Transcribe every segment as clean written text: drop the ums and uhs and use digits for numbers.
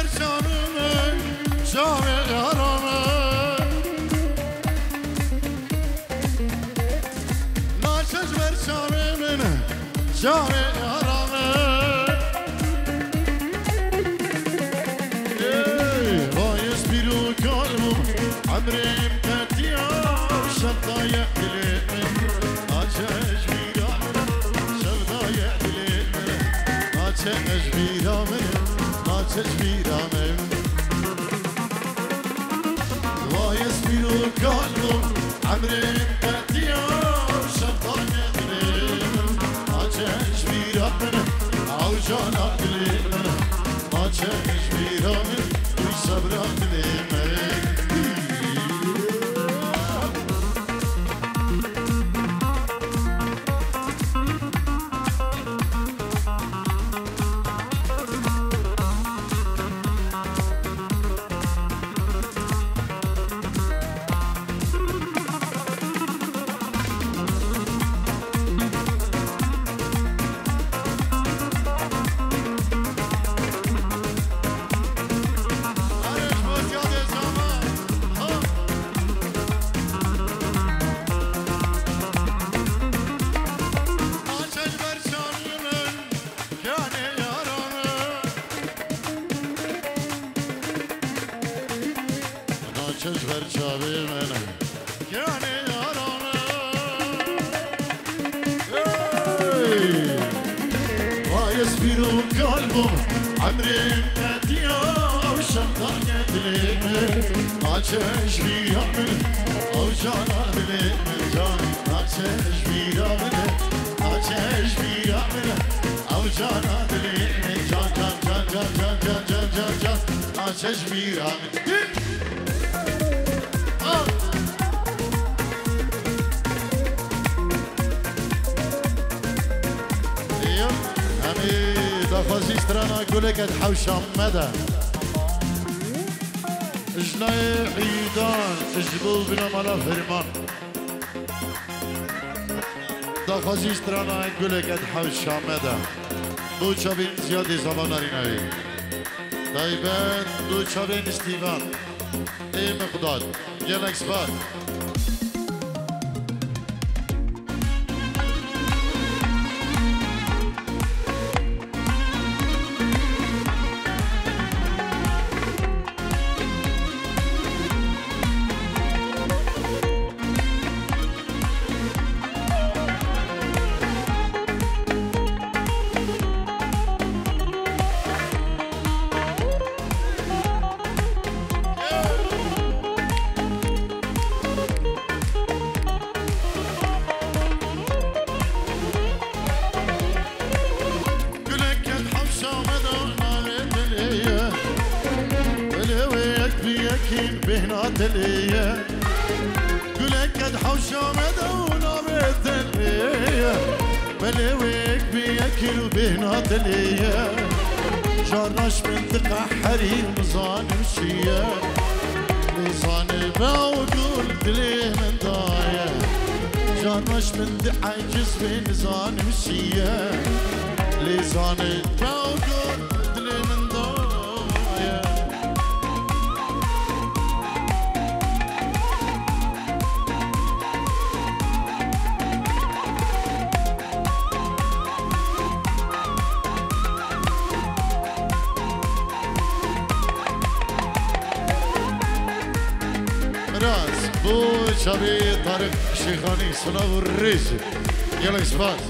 برشانم شام یارم ناچش برشانم شام یارم وایس بیرو کالم عمریم تدیا شبدای دلیم ناچش بیرام شبدای دلیم ناچش بیرام ناچش بیرام وایس بیرو کالم عمریم تدیا شبدای دلیم ناچش بیرام عوجانا دلیم ناچش بیرام صبران دلیم چشور چاوی منه یعنی یارانه وایس بیرو قلبم عمریم تدیا و شمدان دلیم ناچش بیرامن او جانا دلیم جان ناچش بیرامن ناچش بیرامن او جانا دلیم جان جان جان جان جان جان جان جان جان ناچش بیرامن دخوزي سترانا قولك ادحوشم مدى اجناي عيدان اجبل بنا مالا فرمان دخوزي سترانا قولك ادحوشم مدى دو چابين زيادة زمان ريناوي دايبان دو چابين استيفان اي مقداد يلك سبات دليه قولك قد حوشة مدونة بالدليه بلويك بياكل وبهنا دليه جرش منطقة حريم ظالم شيه لظالم وقول دليه من ضايع جرش منطقة عجز بين ظالم شيه لظالم وقول دليه من ضايع بو شبي طارق شيخاني صلاة والريز يلا اسباس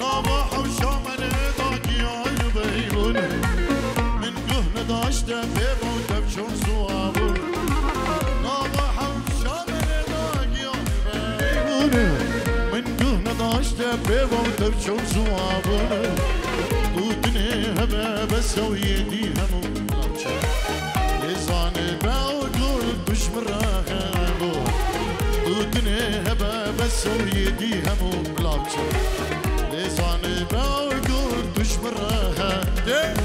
نابا حوشا من داقي عيبيبون من قهن داشت بيبو تبشون صوابون نابا حوشا من داقي عيبيبون من قهن داشت بيبو تبشون صوابون دودني هبا بس ويدي همو لساني بقول مش مراقبو دودني هبا بس ويدي همو بلابشو لساني بقول مش مراقبو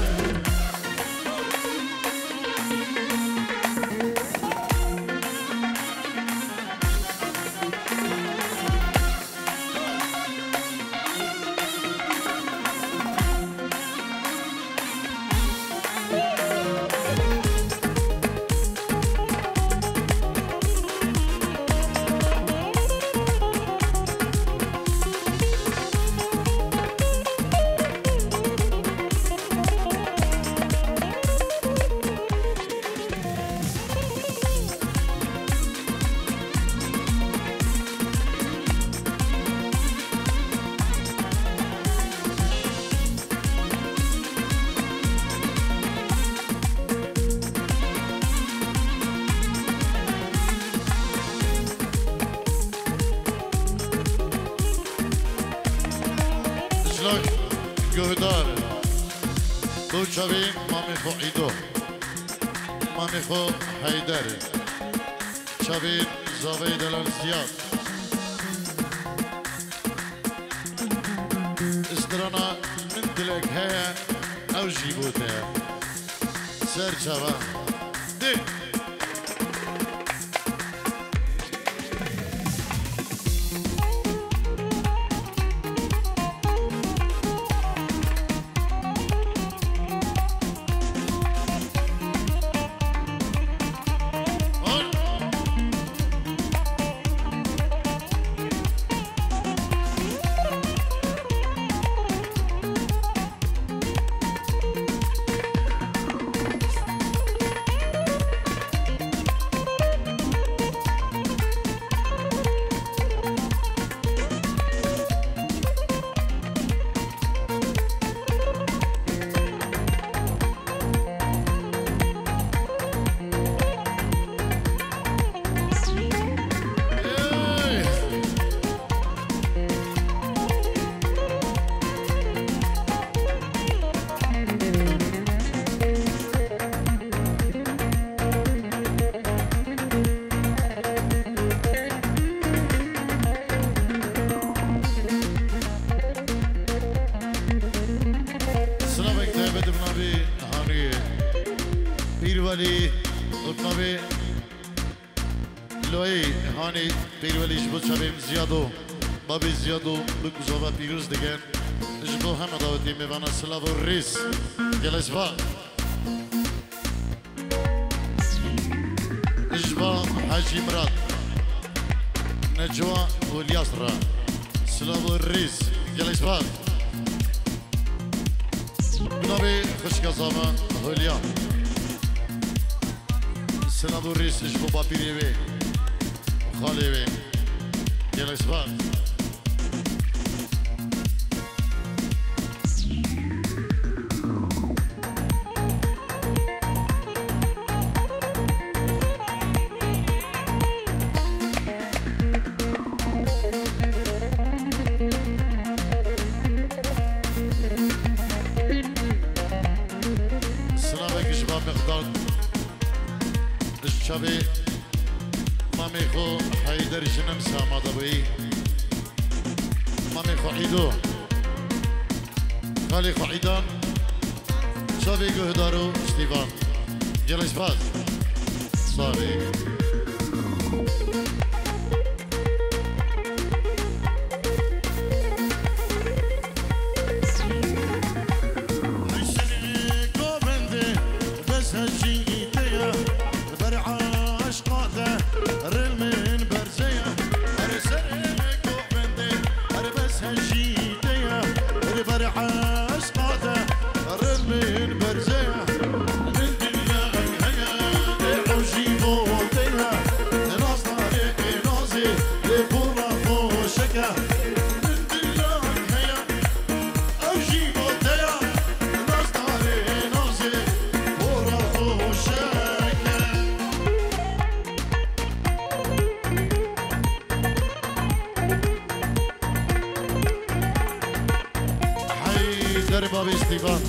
دلک گهدار دو چاوین مامی خو ایدو مامی خو حیدر چاوین زاوی دلال زیاد ازدرانا من دلک هیا او جیبوته سر چاوا دی پیرولی اتنابی لوی هانی پیرولیش بود شبیم زیادو بابی زیادو بگذابه پیروز دیگن اجبو همه داوتی میوانا سلاو و ریس گلش با اجبا حاجی مراد نجوا و الیاس را سلاو و ریس گلش با بنابی خوشگذابه هولیا سلام و ریس اجبو با پیری بی خالی بی گلش با شبی مامی خو حیدر جنم ساماده بی مامی خو عیدو خالی خو عیدان شبی گهدارو استیوان جلش باز صاری بابی استیفان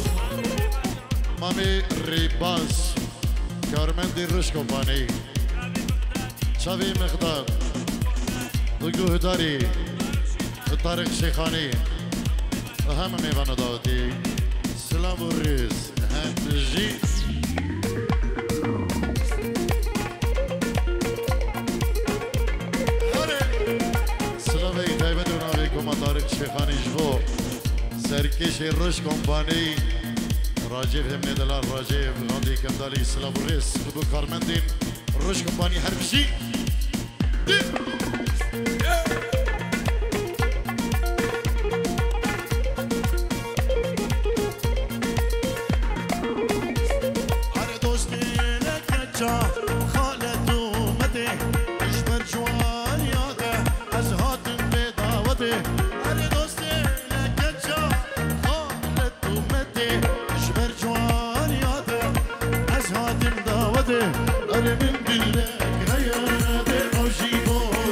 مامی ریباز کارمندی روش کمپانی شاوی مقدار گوهداری طارق شیخانی و همه میوان داوتی سلام و ریز هم جی سلام ای دایبه دوناوی کما طارق شیخانی جبو سرکش روش کمپانی راجب هم ندلار راجب غاندی کمدالی سلام و ریز خودو کارمندین روش کمپانی هر بشی أنا من دلك هيا دي أجيبه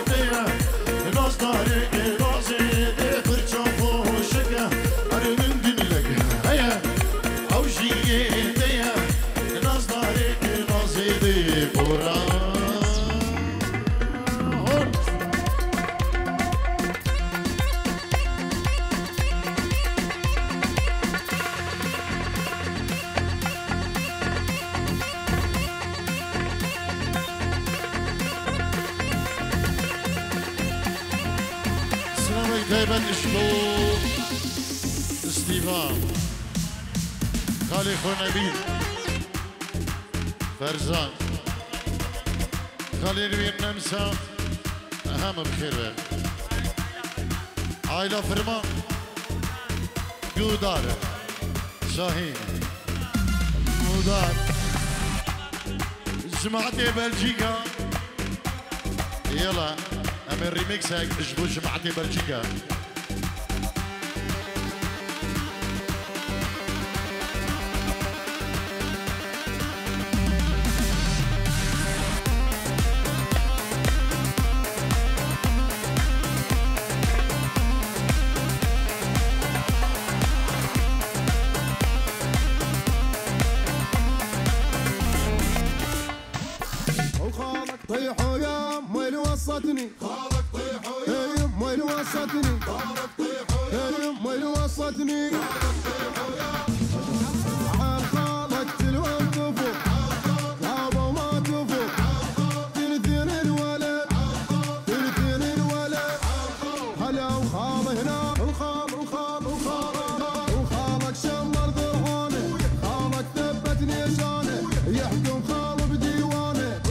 قلك تايبت اشلو ستيفان خالي خو نبيل فرزان خالي نبيل نمسا أهم بخير بك عائلة فرمان جودار شاهين مودار جماعة بلجيكا يلا أمن ريميكس هيك اجبو جماعة بلجيكا طيحوا يا ميل وسطني خالك طيحوا يا ميل وسطني خالك طيحوا يا ميل وسطني خالك طيحوا يا عال خالك تلوان تفوق غابوا ما تفوق تنثين الولد تنثين الولد هلا وخال هنا الخال الخال الخال وخالك شمر ذرعانه خالك ثبت نيشانه يحكم خال بديوانه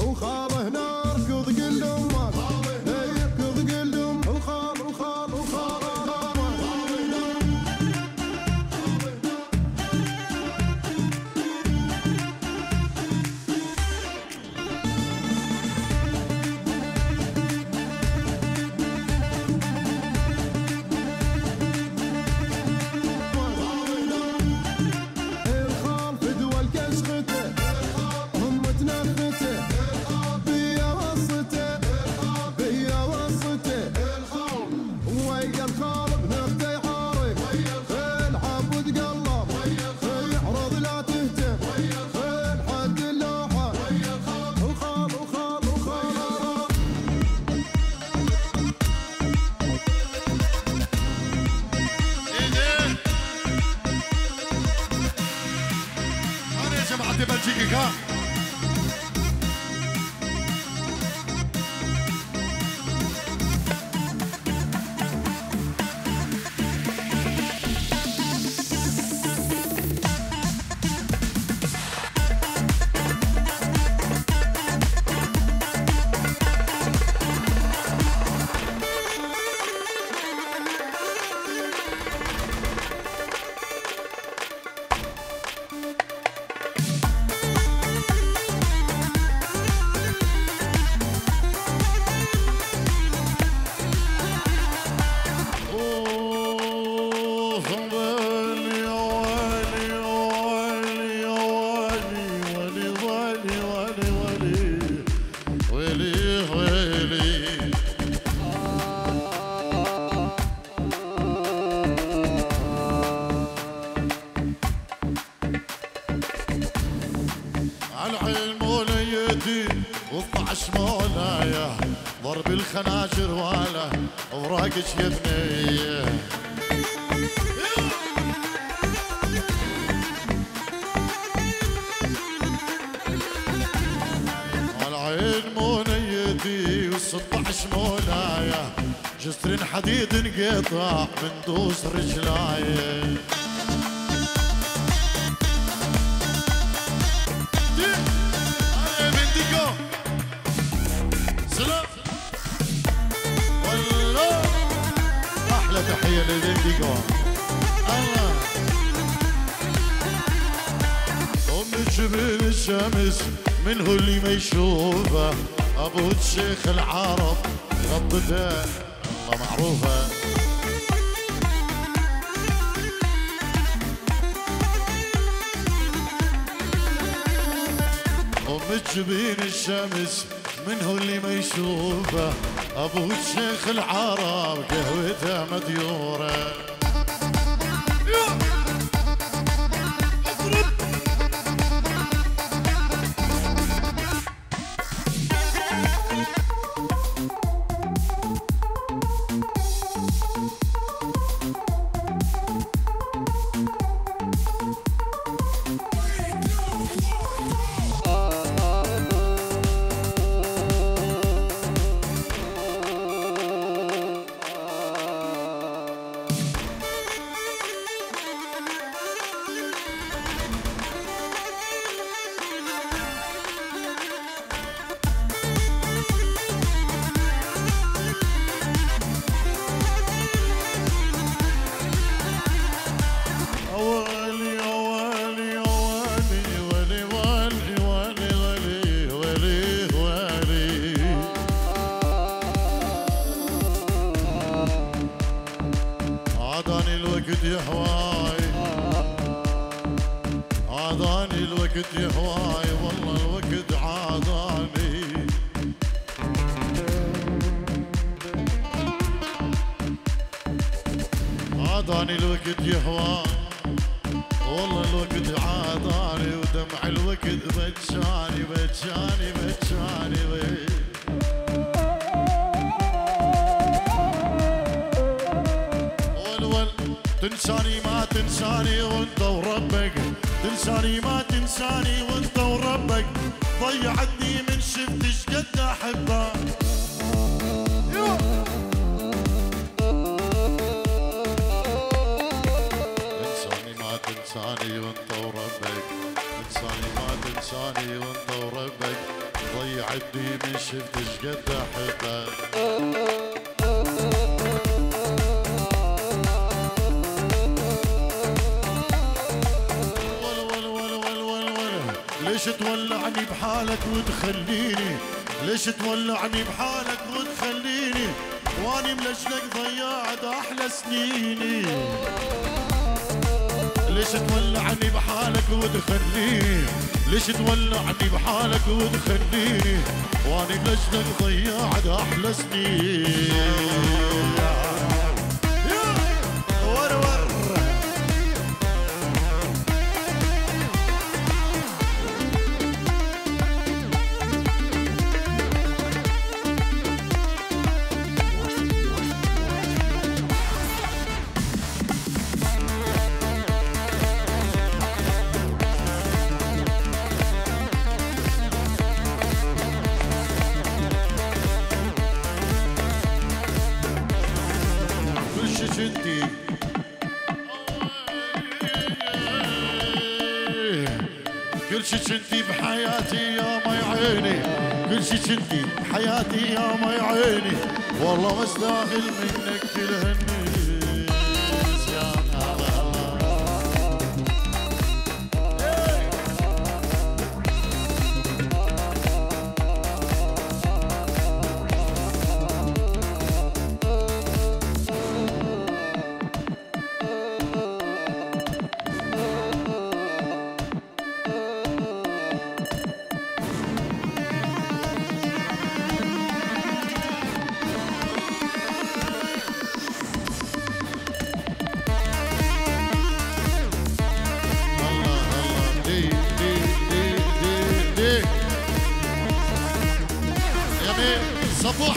وخاله هنا ركض قلهم ركض قلهم الخال الخال الخال الخال في دول كشخته هم تنخته بيا وسطه بيا وسطه ويا الخال بنفته يحارب العب وتقلب اعرض لا تهتم حد اللوحه الخال الخال الخال أنا يا جماعة بلجيكا العلم وليدي و12 مولايا ضرب الخناجر ولا وراقش يا بنيه العلم وليدي و16 مولايا جسر حديد انقطع من دوس رجلاي تحية للإنديغو الله أم جبل الشمس من هو اللي ما يشوفه أبو الشيخ العرب غطته الله معروفة أم جبين الشمس من هو اللي ما يشوفه أبو الشيخ العرب قهوته مديورة يا هواي عاداني الوقت يا هواي والله الوقت عاداني عاداني الوقت يا هواي والله الوقت عاداني ودمع الوقت بجاني بجاني بجاني والول تنساني ما تنساني وانت وربك تنساني ما تنساني وانت وربك ضيعتني من شفتش قد احبك تنساني وانت وربك تنساني ما تنساني وانت وربك ضيعتني من شفتش قد احبك ليش تولعني بحالك وتخليني ليش تولعني بحالك وتخليني واني ملجلك ضيعت احلى سنيني ليش تولعني بحالك وتخليني ليش تولعني بحالك وتخليني واني بلجلك ضيعت احلى سنين ورور انتي كل شي كنتي بحياتي يا مي عيني كل شي كنتي بحياتي يا مي عيني والله ما استاهل منك كل هالناس يا صبوح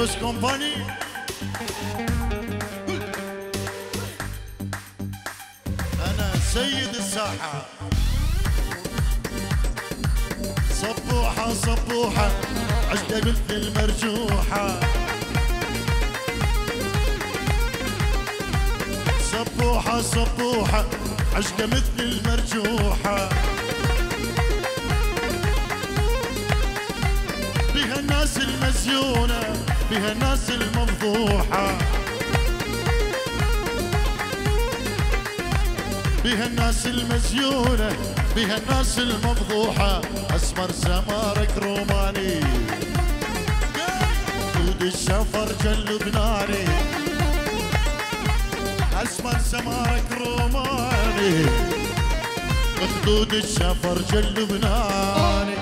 الروس كومباني أنا سيد الساحة صبوحة صبوحة عشقة مثل المرجوحة صبوحة صبوحة عشقة مثل المرجوحة بها الناس المزيونة بها الناس المفضوحة بها الناس المزيونة بها الناس المفضوحة أسمر سمارك روماني خدود الشفرج اللبناني أسمر سمارك روماني خدود الشفرج اللبناني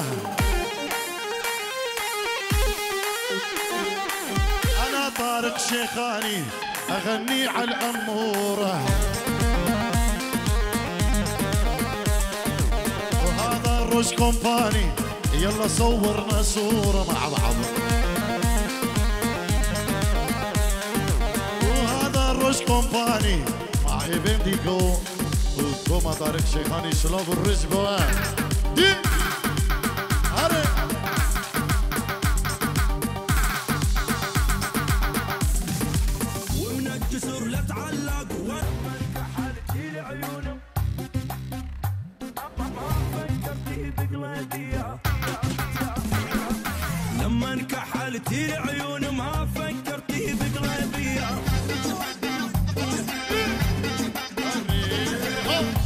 الأمورة أنا طارق شيخاني أغني على الأمورة وهذا الروج كومباني يلا صورنا صورة مع بعض وهذا الروج كومباني مع ابن ديكو وكوما طارق شيخاني سلاف الرزبة دي هاري ومن الجسر لا تعلق ولما انكحلتي لعيونه ما فكرتي بقلبي لما انكحلتي لعيونه ما فكرتي بقلبي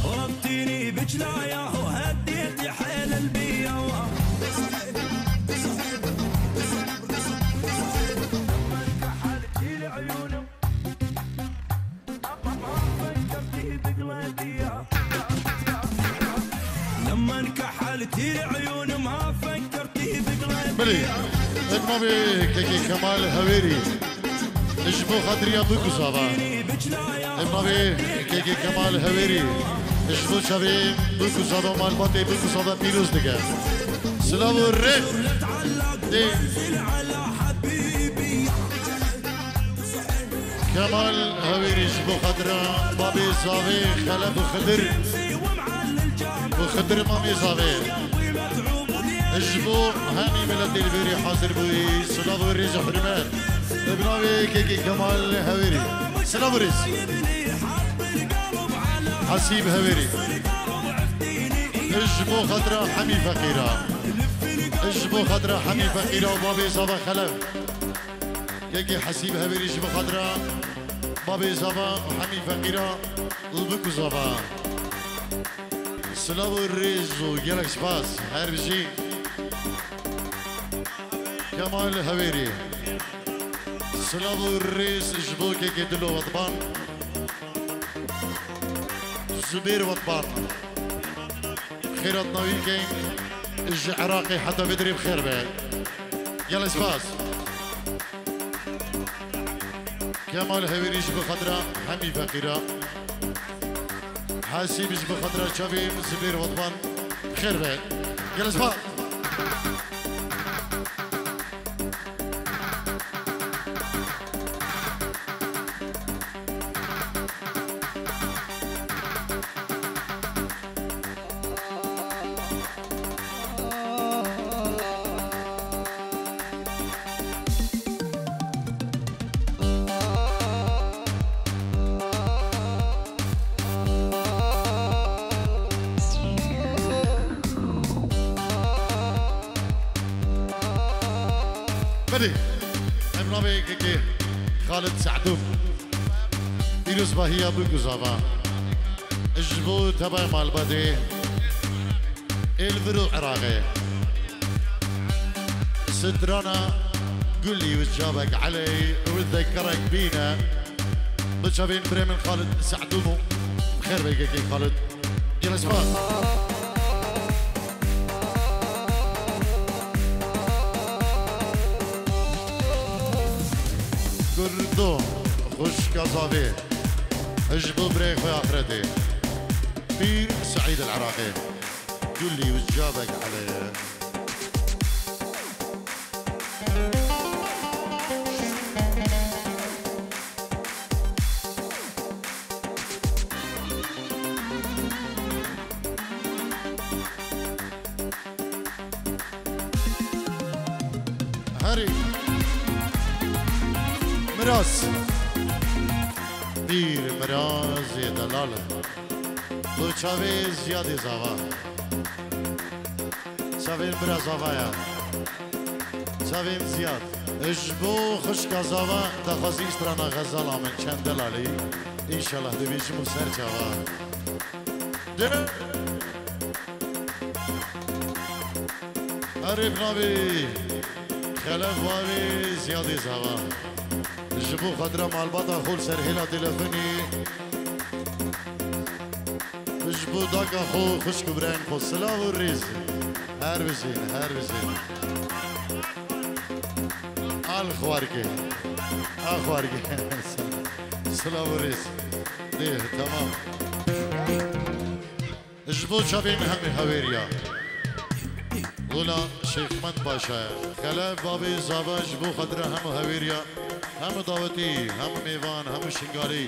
ربطيني بجلايا وهديتي حيل البيا لما انكحلتي لعيونه ما فكرتي بقلبي لما انكحلتي لعيونه ما فكرتي بقلبي بلي ابنبي كيكي كمال هويري اجبو خاطري ابوكو صابا ابنبي كيكي كمال هويري اجبو شبي بوكو صابا مال باطي بوكو صابا بيروز دقا سلام الرب دي كمال هويري اجبو خاطرا بابي صافي خلف وخدر وخدر مامي صافي اجبو هاني ملدي البيري حاضر بوي سلام الريز حرمان ابنبي كيكي كمال هويري سلام الريز حسيب هويري اجبو خضرا حمي فقيرة اجبو خضرا حمي فقيرة وبابي صابا خلف كيكي حسيب هويري اجبو خضرا بابي صابا وحمي فقيرة البكو صابا سلام الريز وجالك سباس هربجي كمال هويري سلام الريز اجبو كيكي دلو وطبان زبير وطبان خيرات نويكين اج عراقي حتى بدري بخير بعد يلا سباس كمال هويري اجبو خضرا حمي فقيرة حاسيب اجبو خضرا شافي زبير وطبان بخير بعد يلا سباس بدي ابنبي كيكي خالد سعدوم بيروز باهية بوكو زافا اجبو تبع مال بدي الفرو عراقي سترانا قول لي وتجابك علي وتذكرك بينا بتشافين بريمن خالد سعدومو بخير بيكي خالد يلا سباق كردو خوش كازافي اجبو بريخ في اخرتي بير سعيد العراقي قول لي وتجابك علي هاري مراس دير مراز يا دلال لو چاوي زيادة زاوا چاوين برا زاوايا چاوين زياد اجبو خشكا زاوا دخوزي استرانا غزالا من چند دلالي ان شاء الله دبيش مسر چاوا عرف نبي خلف وابي زيادة زاوا جبو خضرا مالباتا خول سرهلا تلفوني جبو داكا خو خشك برين خو سلاو الريز هر بزين هر بزين الخواركي اخواركي سلام وريس ليه تمام جبو شابين همي هويريا ولا شيخ مند باشا خلاف بابي زابا جبو خدره هم هويريا هم دعوتي هم ميوان هم شنگاري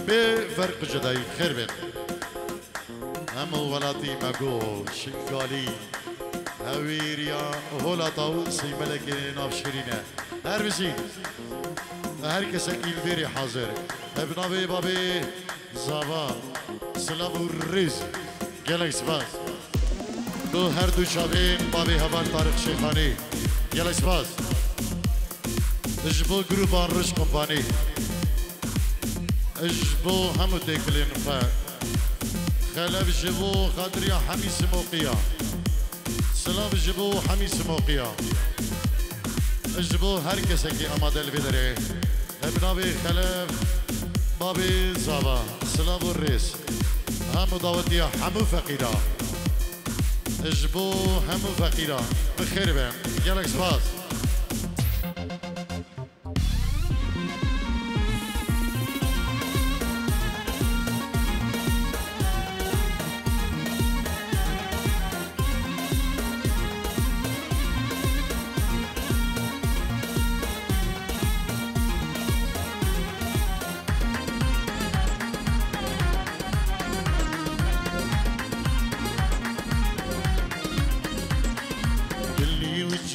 بفرق جداي خير بين هم ولاتي مقول شنگالي هويريا هولا طاوسي ملكي نافشرينه هر بزين هر کسی که الویری حاضر ابنابی بابی زاوا سلام و ریز گلک سپاس دو هر دو شابین بابی هوان طارق شیخانی گلک سپاس اجبو گروبان روش کمپانی اجبو همو دیکلین فا خلاب جبو خادریا حمیس موقیا سلام جبو حمیس موقیا اجبو هر کسی که آماده البدره ابنابي خلف بابي زابا سلام الرئيس هم دعوتي همو فقيرة اجبو همو فقيرة بخير بين يالك سباس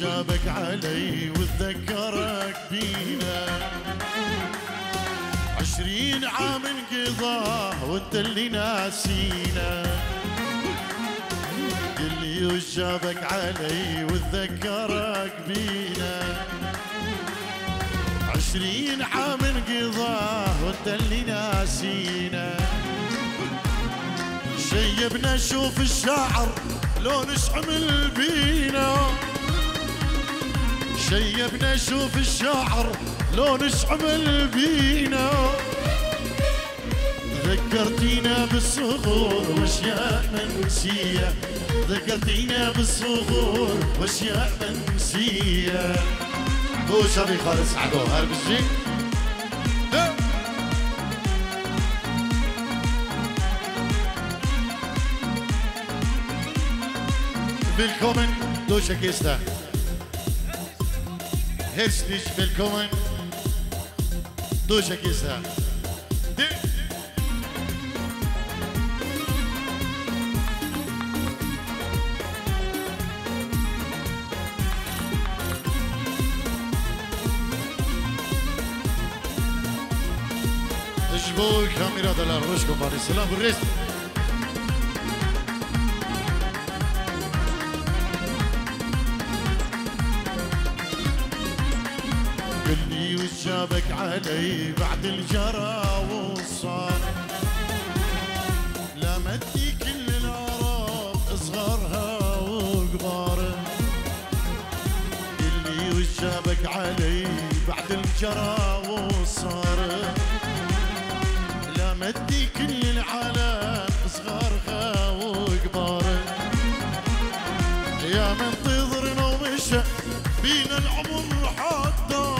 جابك علي وتذكرك بينا 20 عام انقضاه وانت اللي ناسينا قلي وش جابك علي وتذكرك بينا 20 عام انقضاه وانت اللي ناسينا شيبنا شوف الشاعر لو نشعمل بينا شيبنا شوف الشاعر لو نشعمل بينا ذكرتينا بالصغور واشياء منسية ذكرتينا بالصغور واشياء منسية هو شبي خالص عدو هرب الجي Willkommen, Deutsche Gäste. Herzlich willkommen, Deutsche Gäste. اجبو الكاميرا دل الروش كومباني سلام بالريس قلي وش جابك علي بعد الجرى والصار لامتني كل العرب اصغرها وكبارها قلي وش جابك علي بعد الجرى والصار لامتني كل العالم اصغرها وكبارها يا من تضرنا ومشى بينا العمر حتى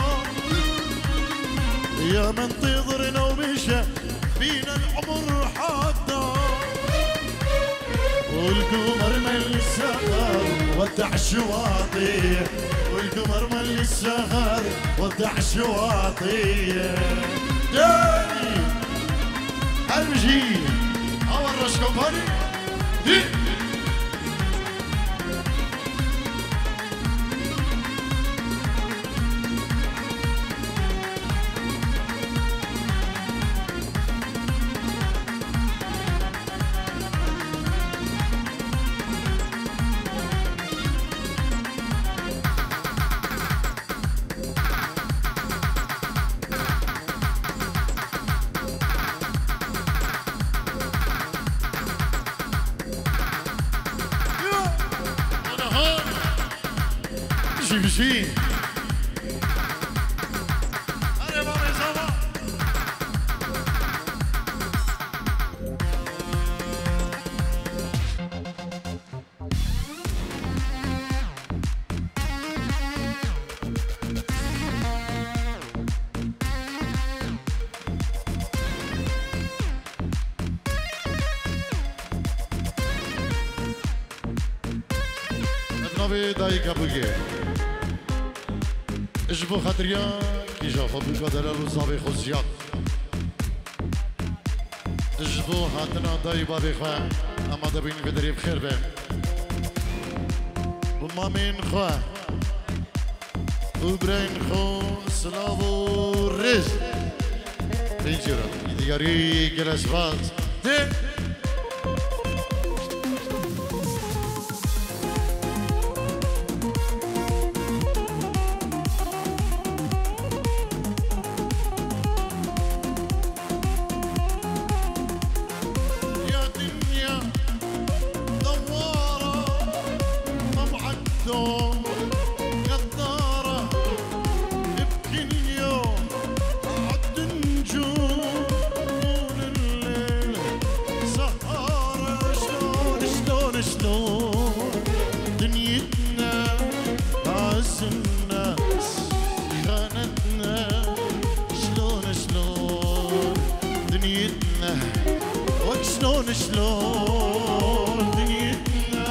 يا من تضرنا ومشى بينا العمر حتى والقمر مل السهر ودع الشواطئ والقمر مل السهر ودع الشواطئ داني هالمجي اول رش كومباني بشي هري بابا زابا نوی دایی کبوگه اجبو خطریا کیجا خبو قدر روزاوی خوزیاد اجبو هاتنا دایی بابی خواه اما دبین بدری بخیر بین و مامین خواه و برین خو سلاو و رز اینجورا دیگری گلش باز ده شلون دنيتنا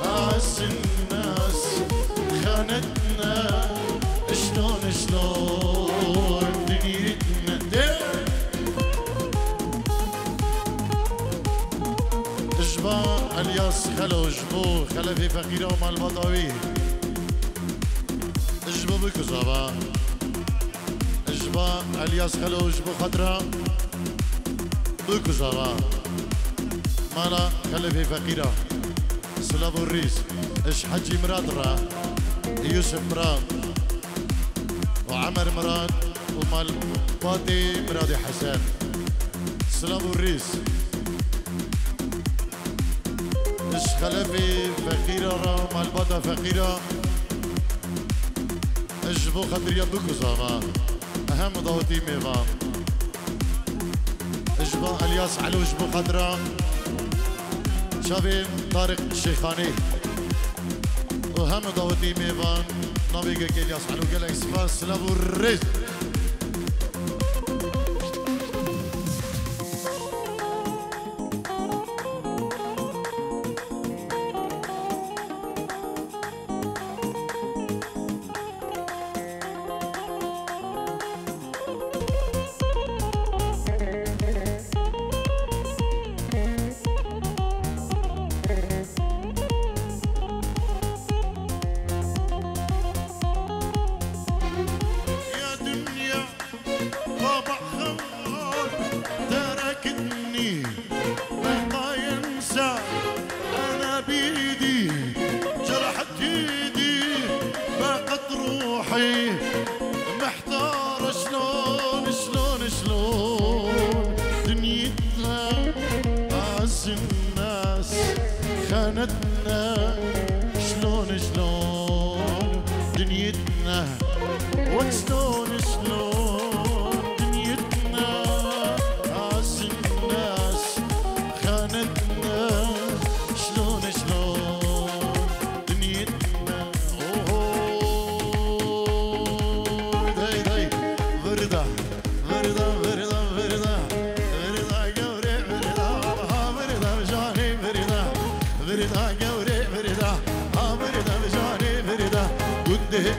عز الناس خانتنا شلون دنيتنا اجبا الياس خلو اجبو خلفي فقيرة ومال بطاوي اجبو بكزابا اجبا الياس خلو اجبو خضرا بكزابا مالا خلفي فقيرة سلابو الريس اش حجي مراد را يوسف مراد وعمر مراد ومال فاطي مراد حسن سلابو الريس اش خلفي فقيرة را مال باتا فقيرة اجبو خطريا بكزابا اهم ضوتي ميفا اجبو الياس علو اجبو خضرا شابين طارق الشيخاني وهم داوتي ميفان نبيك الياس علو قلق سفاس لابو الرز محتار شلون دنيتنا عز الناس خانتنا شلون دنيتنا وشلون دنيتنا عز الناس خانتنا شلون دنيتنا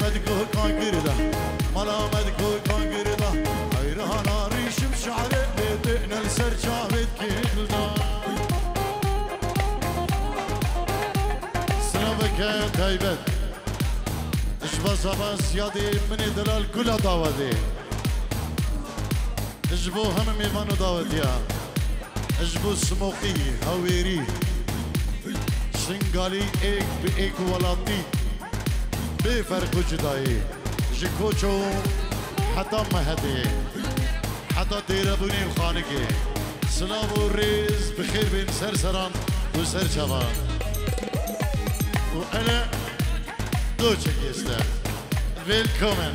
مدكو كان قرده ملا مدكو كان قرده عيرها ريش بشعره بيتنا لسر شافت كلنا سلامك تايبت اشبا صباس يادي من دلال كلها داودي اجبو هم ميفانو داوديا اجبو سموقي هويري شنغالي ايك بايك ولاتي بفرق جدایی جکوچو حتی مهدی حتی دیربونی خانگی سلام و ریز بخیر بین سرسران و سرچوان و انا دو چکیستم ویلکومن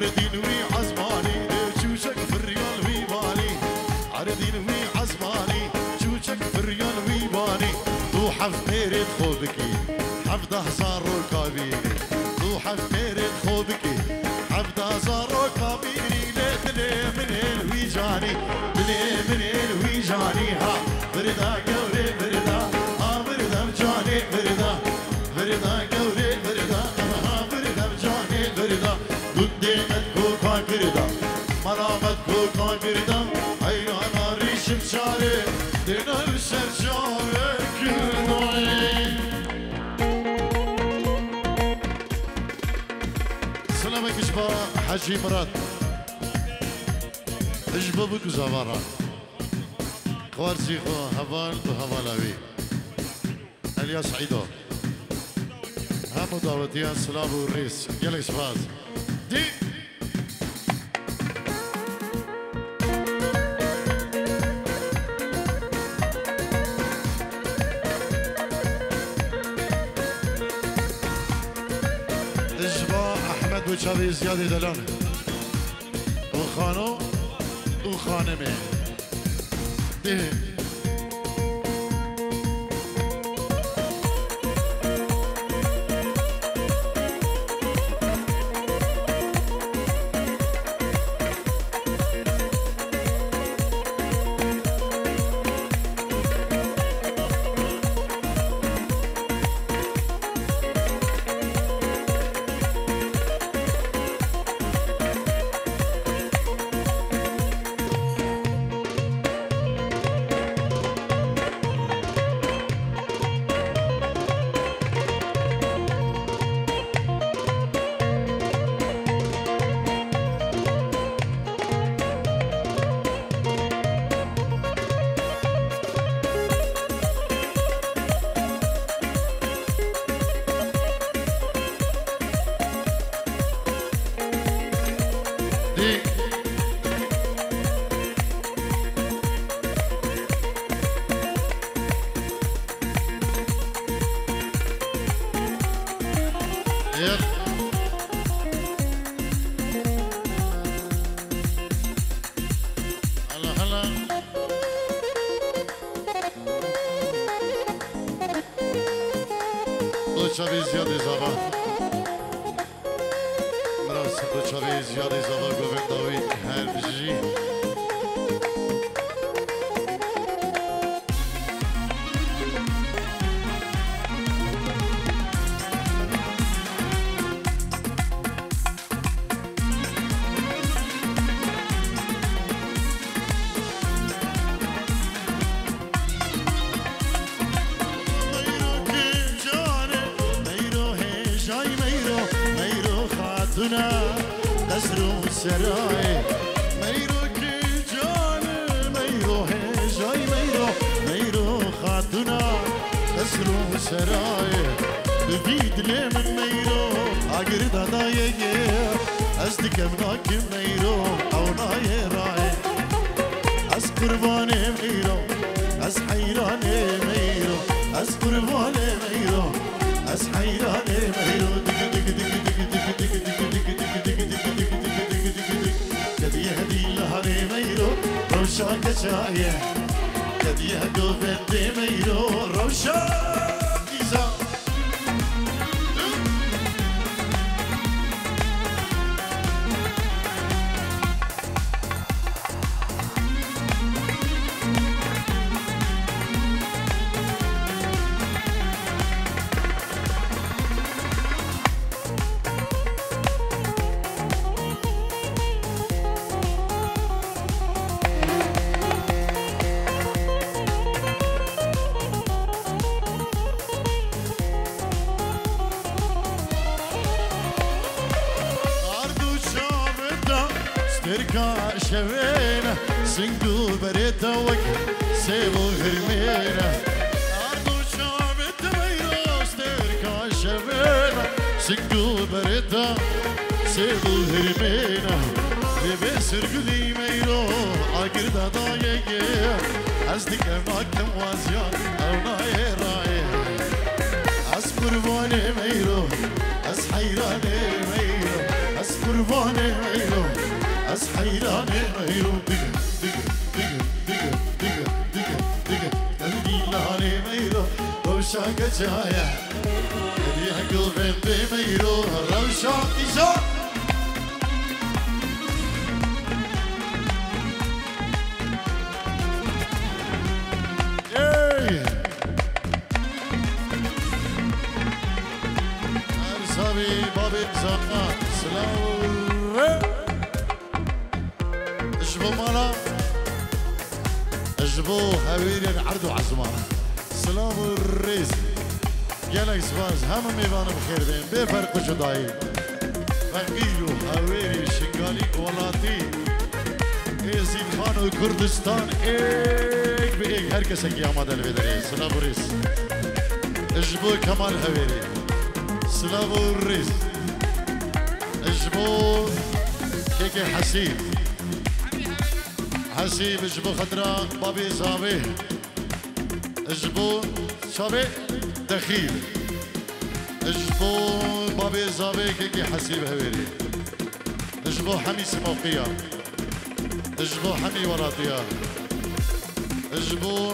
عردين وي عزماني شوشك في الريال ويباني عردين وي عزماني شوشك في الريال ويباني روحف ميرد خوبكي حفظ هزار ركابيني روحف ميرد خوبكي حفظ هزار ركابيني ليه من الويجاني من الويجاني ها بردا قوري بردا بردا بجاني بردا بردا قوري بردا بردا بجاني بردا قدامك كوكا بردا مرامت كوكا بردا اينا ناري شمشاري دينا الشرشاري كردوي سلامك اشبا حجي مراد اشبا بكو زوارا خوارزي خو هوال بهوالاوي الياس عيدو همو دعوتيان سلام والريس يلا شباز دي اشبا احمد وشابي زيادة دلانه وخانو وخانمه ده دوچاوی زیادی زبا براس دوچاوی زیادی زبا گوونداوی هر بجی سراي ميرو كجان ميرو هجاي ميرو خاتنا تسرو سراي بفيد لي من ميرو اقر دايي ازدك مناك ميرو او ناي راي از قرباني ميرو از حيراني ميرو از قرباني ميرو از حيراني ميرو دك دك دك دك دك دك دك روشان كشاية كديه قوفت ميرو روشان إذا تركا شوينا سنقو بريتا وك سيبو هرمينا عردو شامت ميروس تركا شوينا سنقو بريتا سيبو هرمينا لبي سرقلي ميرو عقر دايي أزدك ماكم وازيان أو ناي راي أس قرباني ميرو أس حيراني ميرو أس قرباني ميرو روشاك جاية ريح قلبي بميرو روشاك جاية زمان سلاوي اجبو مالا اجبو هويري عرضو عزمان سلاوي الريز يالك زباز هم ميبان بخير بين بفرق جداي فقيلو هويري شنغالي ولاتي ايزين خانو كردستان ايك بايك هركس اكي عماد البدري سلاوي الريز اجبو كمال هويري سلاوي الريز اجبو كيكي حسيب اجبو خضراء بابي زابي اجبو شابي دخيل اجبو بابي زابي كيكي حسيب هويري اجبو حمي سموقية اجبو حمي وراتية اجبو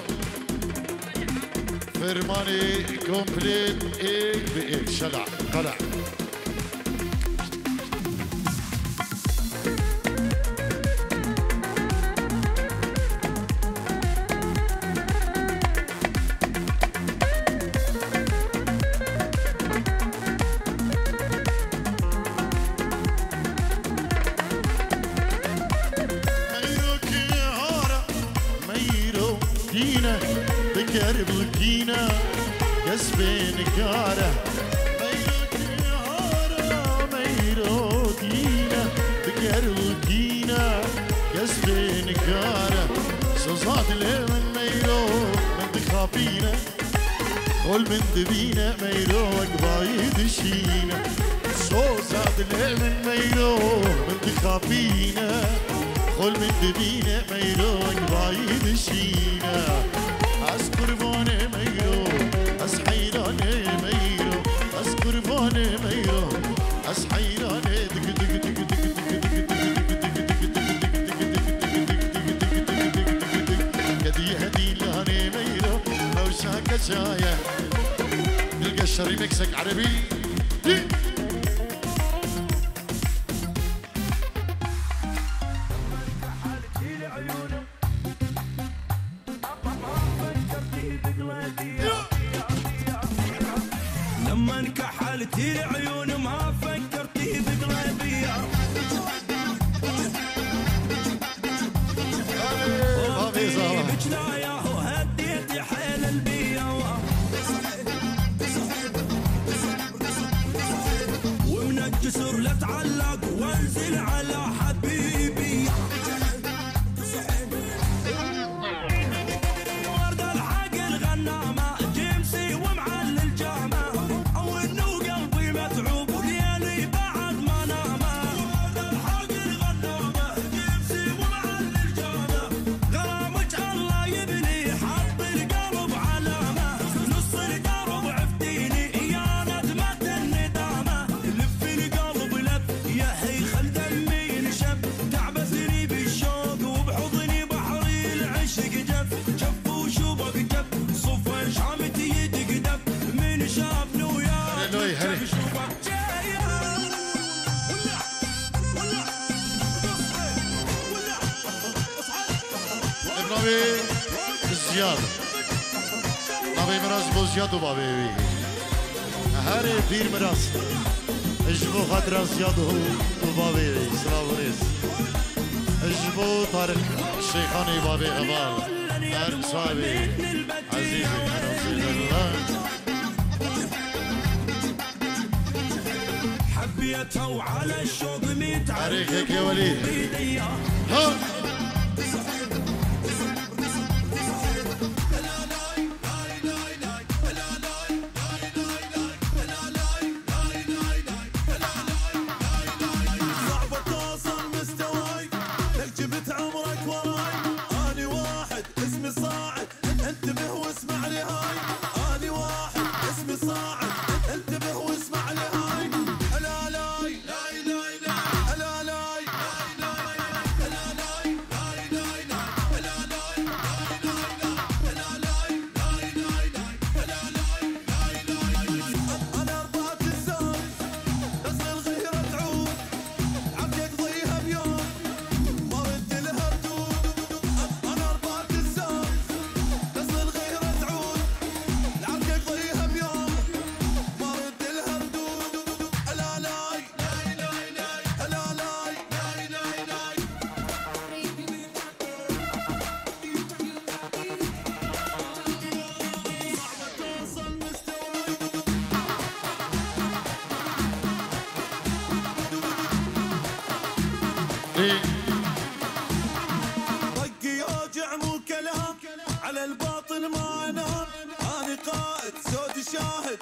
فرماني كومبليت ايك بايك شلع قلع قول من دبينا ميروك بايد شينا صوصات من ميروك من تخافينا قول من دبينا ميروك بايد شينا أذكر فاني ميروك أسحيراني ميروك أذكر فاني ميروك أسحيراني دك دك دك دك قد يهدي لهني ميروك لو شاك شاية نلقى الشري مكسك عربي لما انكحلتي لعيون ما فكرتي بقلبي بك لا ياهو هديتي حيل البيا ومن الجسر لا تعلق وانزل على حبيبي ورد العقل غنامه جيمسي ومعلي الجامه او انه قلبي متعوب وليالي بعد ما نامه ورد العقل غنامه جيمسي ومعلي الجامه غرامك الله يبني حط القلب علامه نص القلب عفتيني يا ندمه الندامه لف القلب لف يا هي خل دمي نشف تعبثني بالشوق وبحضني بحري العشق جف جف وشوبك جف صف شعمتي يدك دف من شافني وياك شوفك جايه نبي زياد نبي مراس بو زياد وبابي هاري بير مراس اجبو خاطر زياد وبابي سلام وريس اجبو طارق الشيخاني بابي غبال هار صاحبي عزيزي انا وسيد الله حبيتها وعلى الشوق ميت عليك هيك يا وليد ها إيه رقي يوجع مو كلام على الباطن ما انام. انا قائد سود شاهد